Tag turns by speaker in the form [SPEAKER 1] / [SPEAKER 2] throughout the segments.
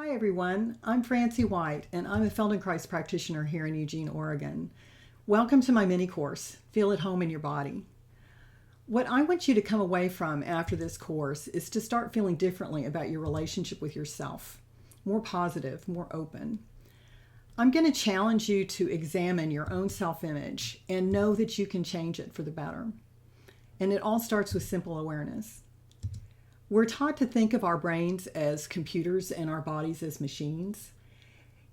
[SPEAKER 1] Hi everyone, I'm Francie White and I'm a Feldenkrais practitioner here in Eugene, Oregon. Welcome to my mini course, Feel at Home in Your Body. What I want you to come away from after this course is to start feeling differently about your relationship with yourself, more positive, more open. I'm going to challenge you to examine your own self-image and know that you can change it for the better. And it all starts with simple awareness. We're taught to think of our brains as computers and our bodies as machines.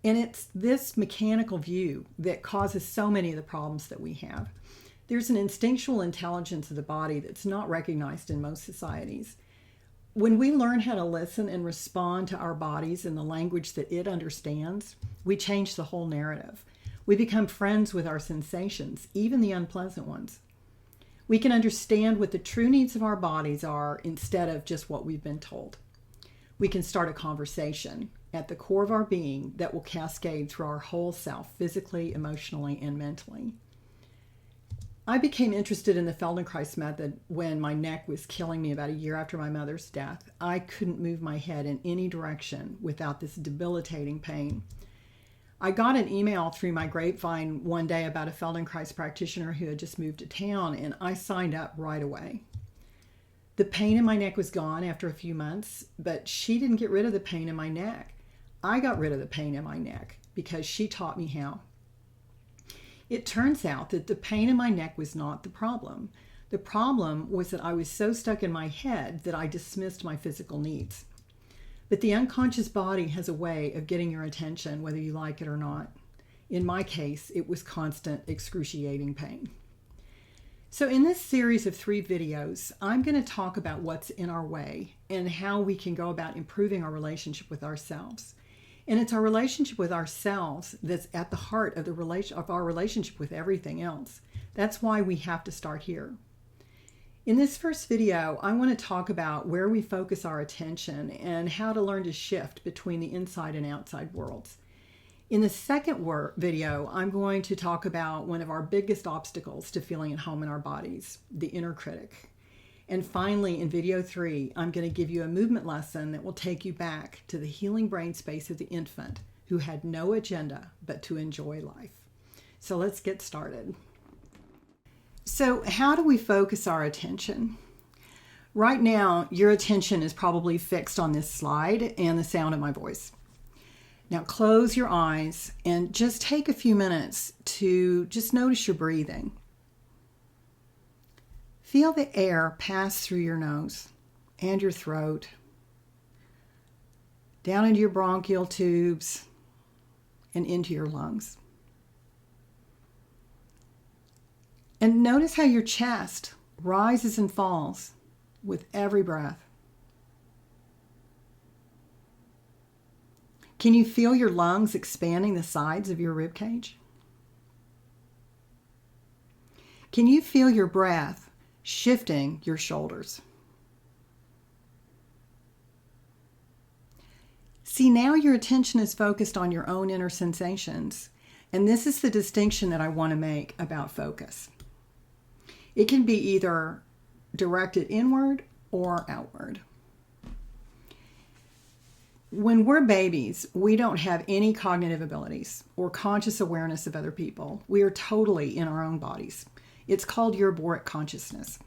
[SPEAKER 1] And it's this mechanical view that causes so many of the problems that we have. There's an instinctual intelligence of the body that's not recognized in most societies. When we learn how to listen and respond to our bodies in the language that it understands, we change the whole narrative. We become friends with our sensations, even the unpleasant ones. We can understand what the true needs of our bodies are instead of just what we've been told. We can start a conversation at the core of our being that will cascade through our whole self, physically, emotionally, and mentally. I became interested in the Feldenkrais method when my neck was killing me about a year after my mother's death. I couldn't move my head in any direction without this debilitating pain. I got an email through my grapevine one day about a Feldenkrais practitioner who had just moved to town, and I signed up right away. The pain in my neck was gone after a few months, but she didn't get rid of the pain in my neck. I got rid of the pain in my neck because she taught me how. It turns out that the pain in my neck was not the problem. The problem was that I was so stuck in my head that I dismissed my physical needs. But the unconscious body has a way of getting your attention whether you like it or not. In my case, it was constant, excruciating pain. So in this series of 3 videos, I'm going to talk about what's in our way and how we can go about improving our relationship with ourselves. And it's our relationship with ourselves that's at the heart of our relationship with everything else. That's why we have to start here. In this first video, I want to talk about where we focus our attention and how to learn to shift between the inside and outside worlds. In the second video, I'm going to talk about one of our biggest obstacles to feeling at home in our bodies, the inner critic. And finally, in video 3, I'm going to give you a movement lesson that will take you back to the healing brain space of the infant who had no agenda but to enjoy life. So let's get started. So how do we focus our attention? Right now, your attention is probably fixed on this slide and the sound of my voice. Now close your eyes and just take a few minutes to just notice your breathing. Feel the air pass through your nose and your throat, down into your bronchial tubes and into your lungs. And notice how your chest rises and falls with every breath. Can you feel your lungs expanding the sides of your rib cage? Can you feel your breath shifting your shoulders? See, now your attention is focused on your own inner sensations, and this is the distinction that I want to make about focus. It can be either directed inward or outward. When we're babies, we don't have any cognitive abilities or conscious awareness of other people. We are totally in our own bodies. It's called euphoric consciousness.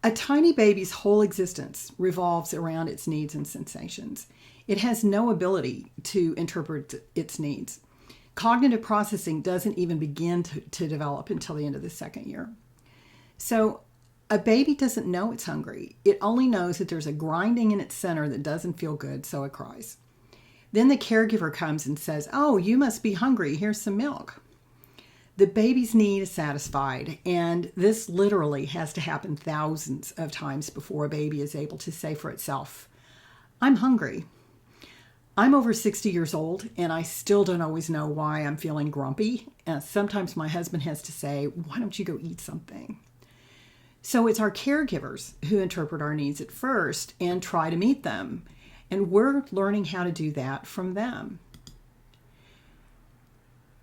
[SPEAKER 1] A tiny baby's whole existence revolves around its needs and sensations. It has no ability to interpret its needs. Cognitive processing doesn't even begin to develop until the end of the 2nd year. So a baby doesn't know it's hungry. It only knows that there's a grinding in its center that doesn't feel good, so it cries. Then the caregiver comes and says, "Oh, you must be hungry. Here's some milk." The baby's need is satisfied, and this literally has to happen thousands of times before a baby is able to say for itself, "I'm hungry." I'm over 60 years old, and I still don't always know why I'm feeling grumpy. Sometimes my husband has to say, "Why don't you go eat something?" So it's our caregivers who interpret our needs at first and try to meet them. And we're learning how to do that from them.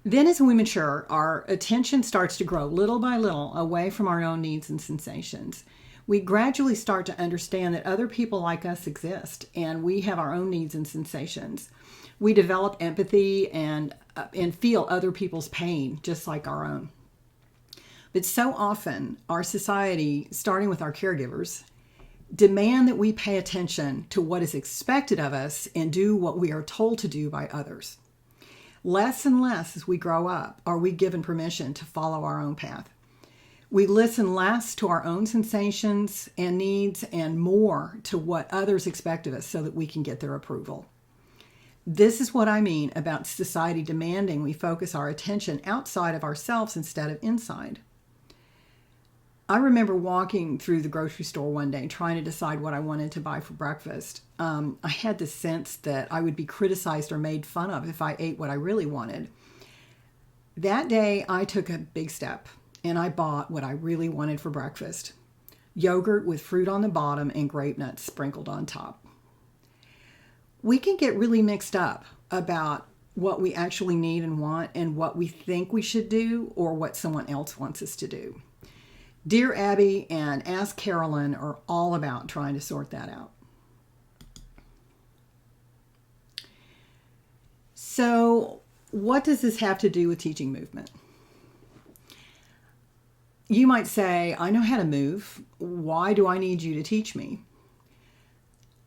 [SPEAKER 1] Then as we mature, our attention starts to grow little by little away from our own needs and sensations. we gradually start to understand that other people like us exist and we have our own needs and sensations. We develop empathy and feel other people's pain just like our own. But so often, our society, starting with our caregivers, demand that we pay attention to what is expected of us and do what we are told to do by others. Less and less as we grow up are we given permission to follow our own path. We listen less to our own sensations and needs and more to what others expect of us so that we can get their approval. This is what I mean about society demanding we focus our attention outside of ourselves instead of inside. I remember walking through the grocery store one day trying to decide what I wanted to buy for breakfast. I had the sense that I would be criticized or made fun of if I ate what I really wanted. That day, I took a big step and I bought what I really wanted for breakfast: yogurt with fruit on the bottom and grape nuts sprinkled on top. We can get really mixed up about what we actually need and want and what we think we should do or what someone else wants us to do. Dear Abby and Ask Carolyn are all about trying to sort that out. So, what does this have to do with teaching movement? You might say, I know how to move. Why do I need you to teach me?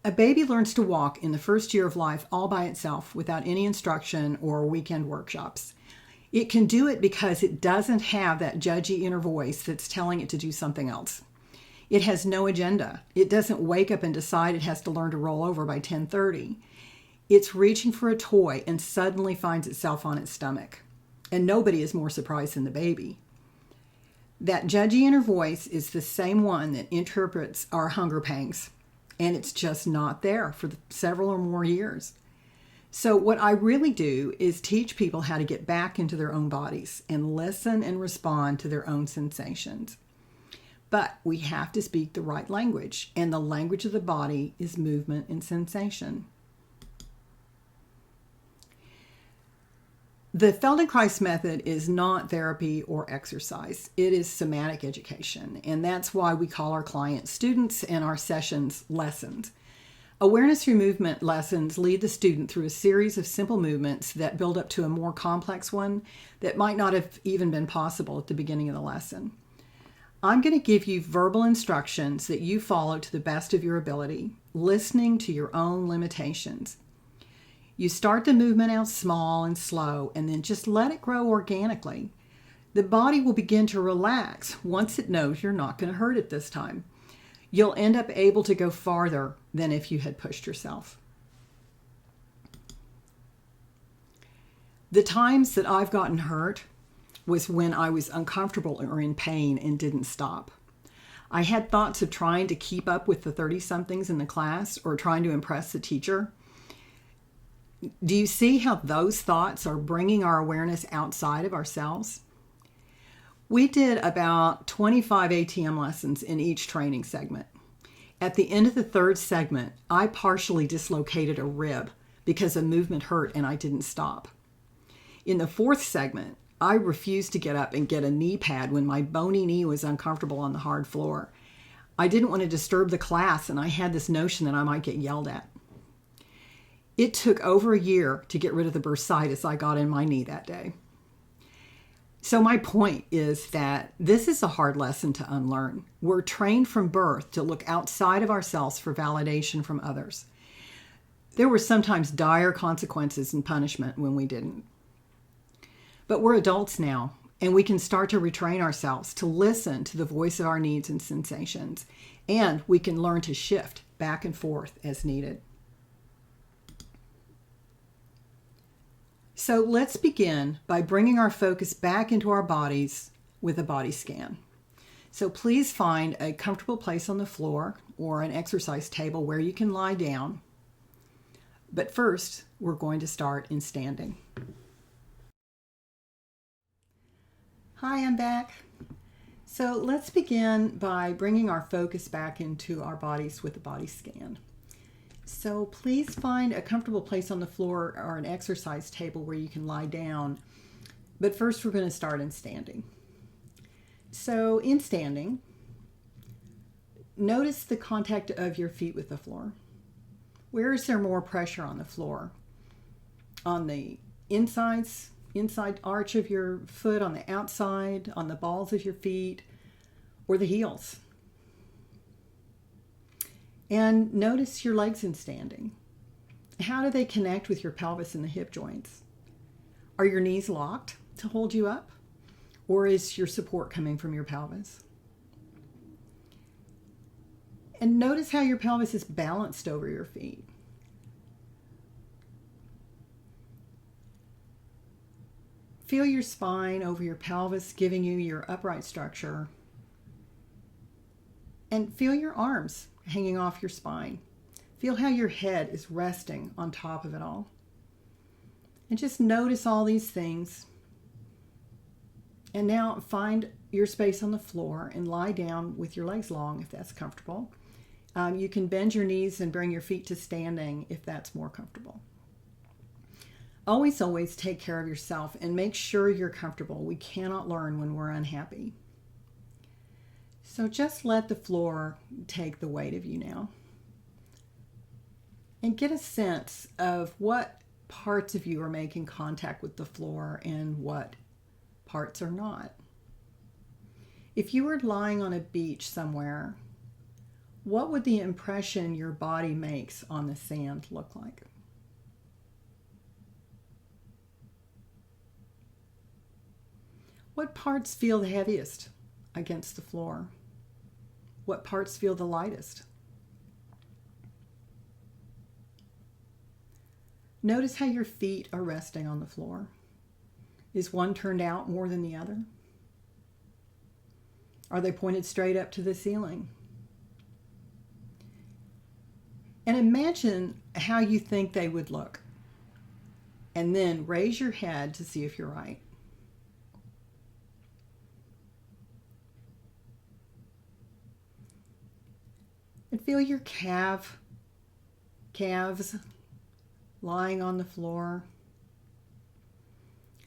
[SPEAKER 1] A baby learns to walk in the first year of life all by itself without any instruction or weekend workshops. It can do it because it doesn't have that judgy inner voice that's telling it to do something else. It has no agenda. It doesn't wake up and decide it has to learn to roll over by 10:30. It's reaching for a toy and suddenly finds itself on its stomach. And nobody is more surprised than the baby. That judgy inner voice is the same one that interprets our hunger pangs, and it's just not there for several or more years. So what I really do is teach people how to get back into their own bodies and listen and respond to their own sensations. But we have to speak the right language, and the language of the body is movement and sensation. The Feldenkrais method is not therapy or exercise. It is somatic education, and that's why we call our clients students and our sessions lessons. Awareness through movement lessons lead the student through a series of simple movements that build up to a more complex one that might not have even been possible at the beginning of the lesson. I'm going to give you verbal instructions that you follow to the best of your ability, listening to your own limitations. You start the movement out small and slow, and then just let it grow organically. The body will begin to relax once it knows you're not going to hurt it this time. You'll end up able to go farther than if you had pushed yourself. The times that I've gotten hurt was when I was uncomfortable or in pain and didn't stop. I had thoughts of trying to keep up with the 30-somethings in the class or trying to impress the teacher. Do you see how those thoughts are bringing our awareness outside of ourselves? We did about 25 ATM lessons in each training segment. At the end of the third segment, I partially dislocated a rib because a movement hurt and I didn't stop. In the fourth segment, I refused to get up and get a knee pad when my bony knee was uncomfortable on the hard floor. I didn't want to disturb the class, and I had this notion that I might get yelled at. It took over a year to get rid of the bursitis I got in my knee that day. So my point is that this is a hard lesson to unlearn. We're trained from birth to look outside of ourselves for validation from others. There were sometimes dire consequences and punishment when we didn't. But we're adults now, and we can start to retrain ourselves to listen to the voice of our needs and sensations, and we can learn to shift back and forth as needed. So let's begin by bringing our focus back into our bodies with a body scan. So please find a comfortable place on the floor or an exercise table where you can lie down. But first, we're going to start in standing. Hi, I'm back. So let's begin by bringing our focus back into our bodies with a body scan. So please find a comfortable place on the floor or an exercise table where you can lie down. But first we're going to start in standing. So in standing, notice the contact of your feet with the floor. Where is there more pressure on the floor? On the inside arch of your foot, on the outside, on the balls of your feet, or the heels? And notice your legs in standing. How do they connect with your pelvis and the hip joints? Are your knees locked to hold you up? Or is your support coming from your pelvis? And notice how your pelvis is balanced over your feet. Feel your spine over your pelvis, giving you your upright structure. And feel your arms hanging off your spine. Feel how your head is resting on top of it all. And just notice all these things. And now find your space on the floor and lie down with your legs long if that's comfortable. You can bend your knees and bring your feet to standing if that's more comfortable. Always, always take care of yourself and make sure you're comfortable. We cannot learn when we're unhappy. So just let the floor take the weight of you now. And get a sense of what parts of you are making contact with the floor and what parts are not. If you were lying on a beach somewhere, what would the impression your body makes on the sand look like? What parts feel the heaviest against the floor? What parts feel the lightest? Notice how your feet are resting on the floor. Is one turned out more than the other? Are they pointed straight up to the ceiling? And imagine how you think they would look. And then raise your head to see if you're right. And feel your calves lying on the floor.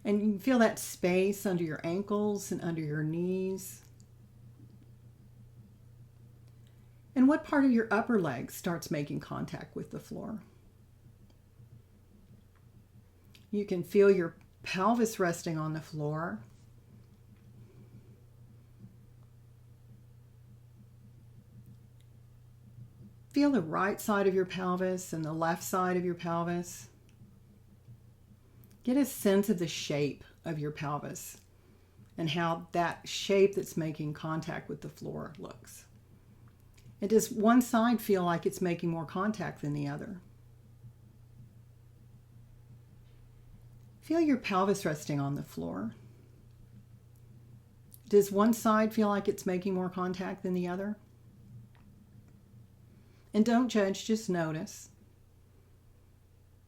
[SPEAKER 1] And you can feel that space under your ankles and under your knees. And what part of your upper leg starts making contact with the floor? You can feel your pelvis resting on the floor. Feel the right side of your pelvis and the left side of your pelvis. Get a sense of the shape of your pelvis and how that shape that's making contact with the floor looks. And does one side feel like it's making more contact than the other? Feel your pelvis resting on the floor. Does one side feel like it's making more contact than the other? And don't judge, just notice.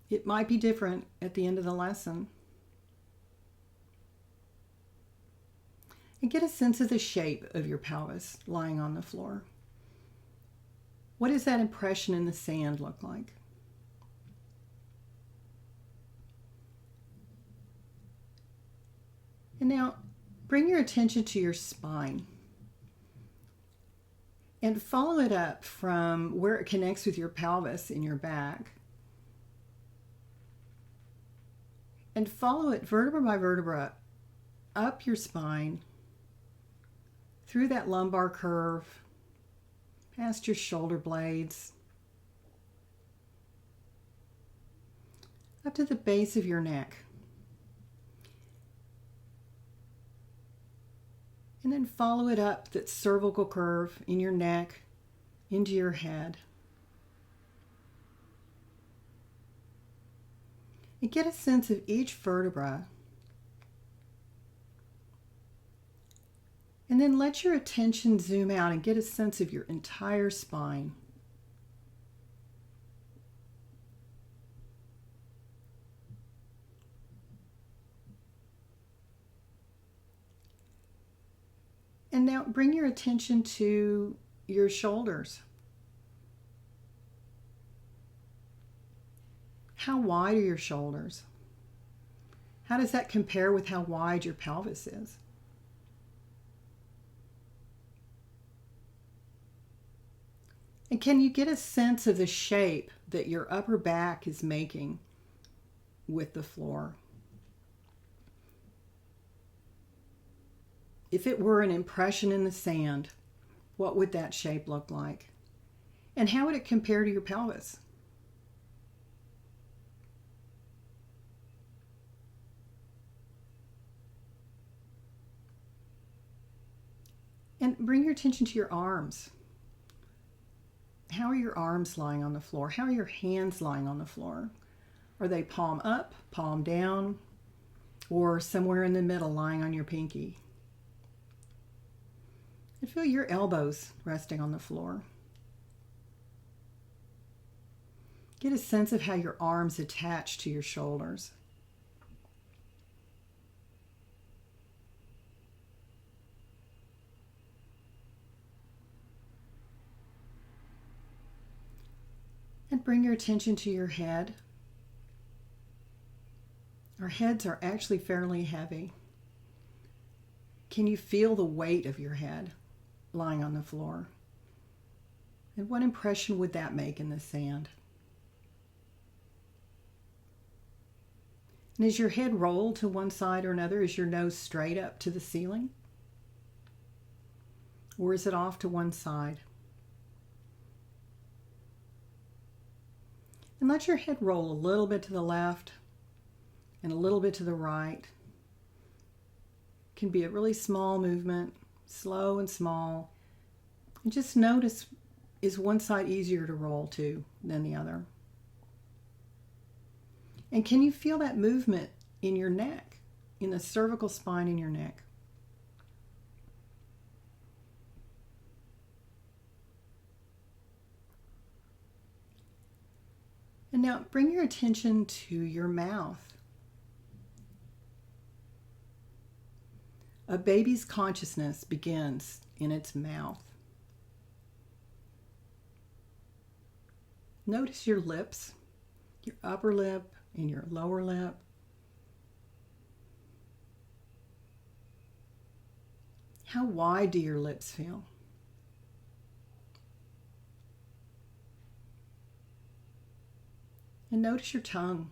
[SPEAKER 1] It might be different at the end of the lesson. And get a sense of the shape of your pelvis lying on the floor. What does that impression in the sand look like? And now bring your attention to your spine and follow it up from where it connects with your pelvis in your back. And follow it vertebra by vertebra up your spine, through that lumbar curve, past your shoulder blades, up to the base of your neck. And then follow it up that cervical curve in your neck, into your head. And get a sense of each vertebra. And then let your attention zoom out and get a sense of your entire spine. And now bring your attention to your shoulders. How wide are your shoulders? How does that compare with how wide your pelvis is? And can you get a sense of the shape that your upper back is making with the floor? If it were an impression in the sand, what would that shape look like? And how would it compare to your pelvis? And bring your attention to your arms. How are your arms lying on the floor? How are your hands lying on the floor? Are they palm up, palm down, or somewhere in the middle lying on your pinky? And feel your elbows resting on the floor. Get a sense of how your arms attach to your shoulders. And bring your attention to your head. Our heads are actually fairly heavy. Can you feel the weight of your head lying on the floor? And what impression would that make in the sand? And is your head rolled to one side or another? Is your nose straight up to the ceiling? Or is it off to one side? And let your head roll a little bit to the left and a little bit to the right. It can be a really small movement, slow and small. And just notice, is one side easier to roll to than the other? And can you feel that movement in your neck, in the cervical spine in your neck? And now bring your attention to your mouth. A baby's consciousness begins in its mouth. Notice your lips, your upper lip and your lower lip. How wide do your lips feel? And notice your tongue.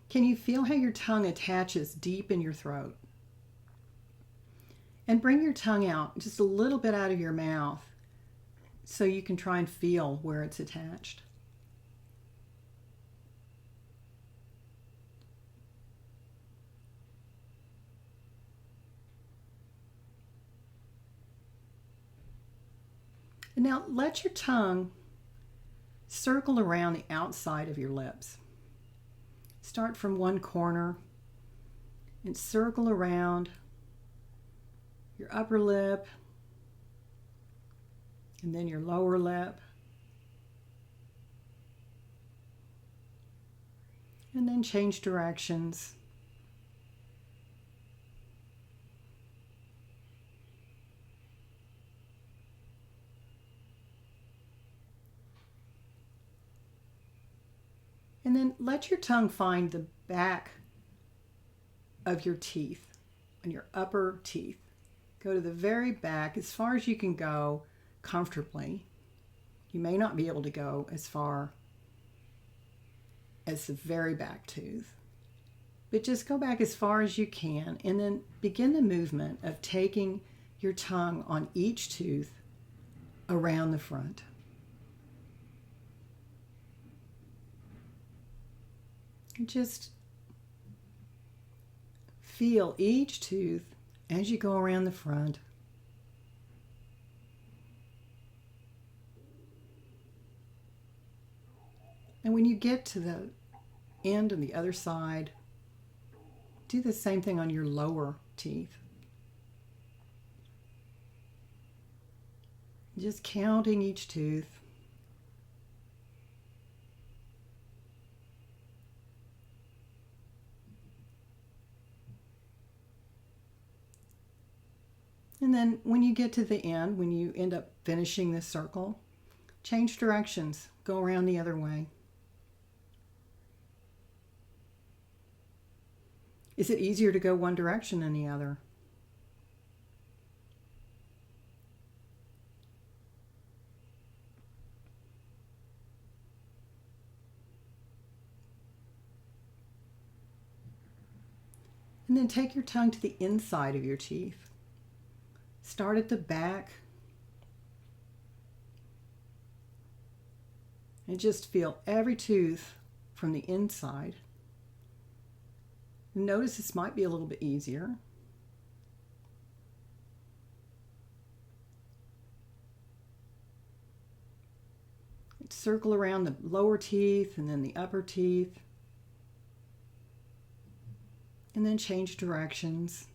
[SPEAKER 1] Can you feel how your tongue attaches deep in your throat? And bring your tongue out just a little bit out of your mouth so you can try and feel where it's attached. And now let your tongue circle around the outside of your lips. Start from one corner and circle around your upper lip and then your lower lip. And then change directions. And then let your tongue find the back of your teeth, on your upper teeth. Go to the very back as far as you can go comfortably. You may not be able to go as far as the very back tooth, but just go back as far as you can and then begin the movement of taking your tongue on each tooth around the front. Just feel each tooth as you go around the front. And when you get to the end on the other side, do the same thing on your lower teeth. Just counting each tooth. And then when you get to the end, when you end up finishing this circle, change directions. Go around the other way. Is it easier to go one direction than the other? And then take your tongue to the inside of your teeth. Start at the back. And just feel every tooth from the inside. Notice this might be a little bit easier. Circle around the lower teeth and then the upper teeth. And then change directions.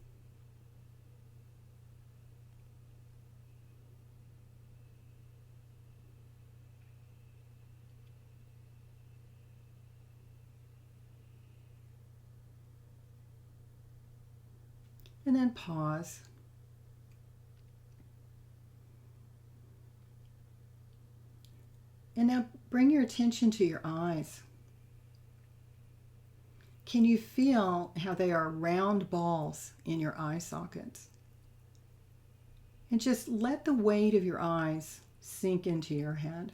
[SPEAKER 1] And then pause. And now bring your attention to your eyes. Can you feel how they are round balls in your eye sockets? And just let the weight of your eyes sink into your head.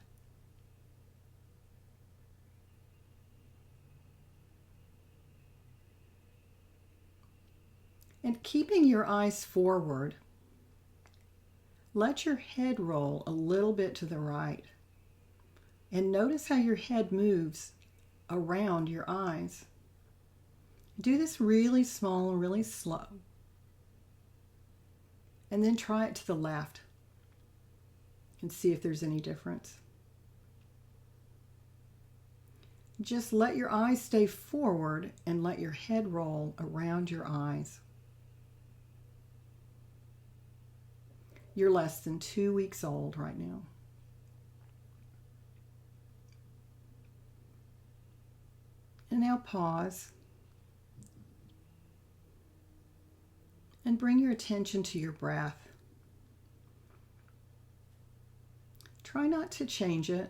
[SPEAKER 1] And keeping your eyes forward, let your head roll a little bit to the right. And notice how your head moves around your eyes. Do this really small and really slow. And then try it to the left and see if there's any difference. Just let your eyes stay forward and let your head roll around your eyes. You're less than 2 weeks old right now. And now pause. And bring your attention to your breath. Try not to change it,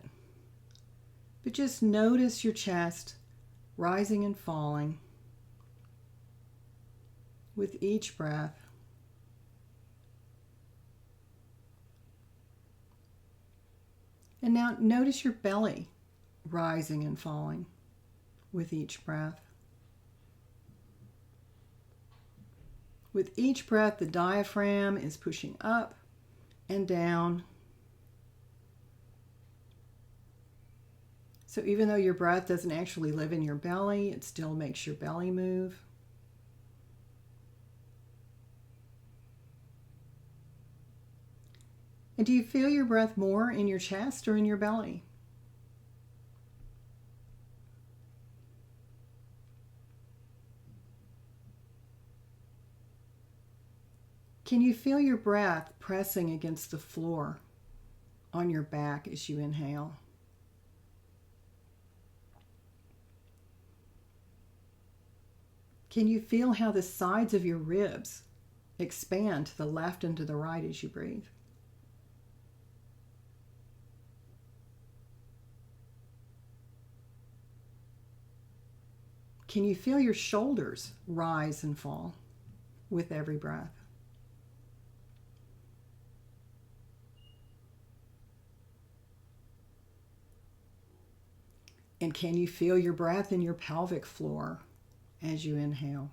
[SPEAKER 1] but just notice your chest rising and falling with each breath. And now notice your belly rising and falling with each breath. With each breath, the diaphragm is pushing up and down. So even though your breath doesn't actually live in your belly, it still makes your belly move. And do you feel your breath more in your chest or in your belly? Can you feel your breath pressing against the floor on your back as you inhale? Can you feel how the sides of your ribs expand to the left and to the right as you breathe? Can you feel your shoulders rise and fall with every breath? And can you feel your breath in your pelvic floor as you inhale?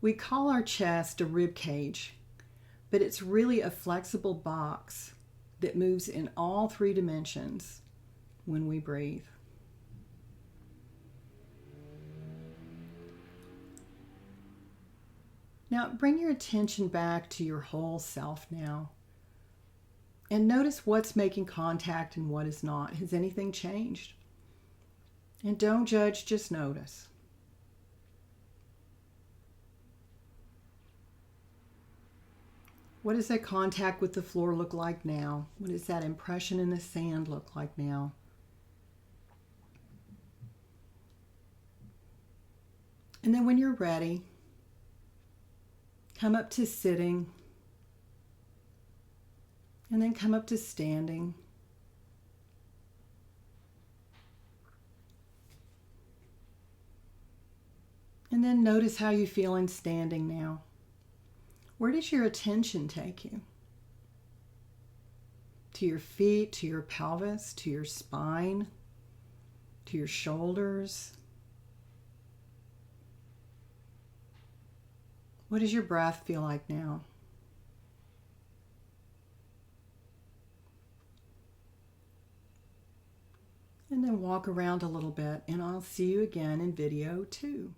[SPEAKER 1] We call our chest a rib cage, but it's really a flexible box that moves in all 3 dimensions when we breathe. Now bring your attention back to your whole self now. And notice what's making contact and what is not. Has anything changed? And don't judge, just notice. What does that contact with the floor look like now? What does that impression in the sand look like now? And then when you're ready, come up to sitting, and then come up to standing. And then notice how you feel in standing now. Where does your attention take you? To your feet, to your pelvis, to your spine, to your shoulders, What does your breath feel like now? And then walk around a little bit, and I'll see you again in video 2.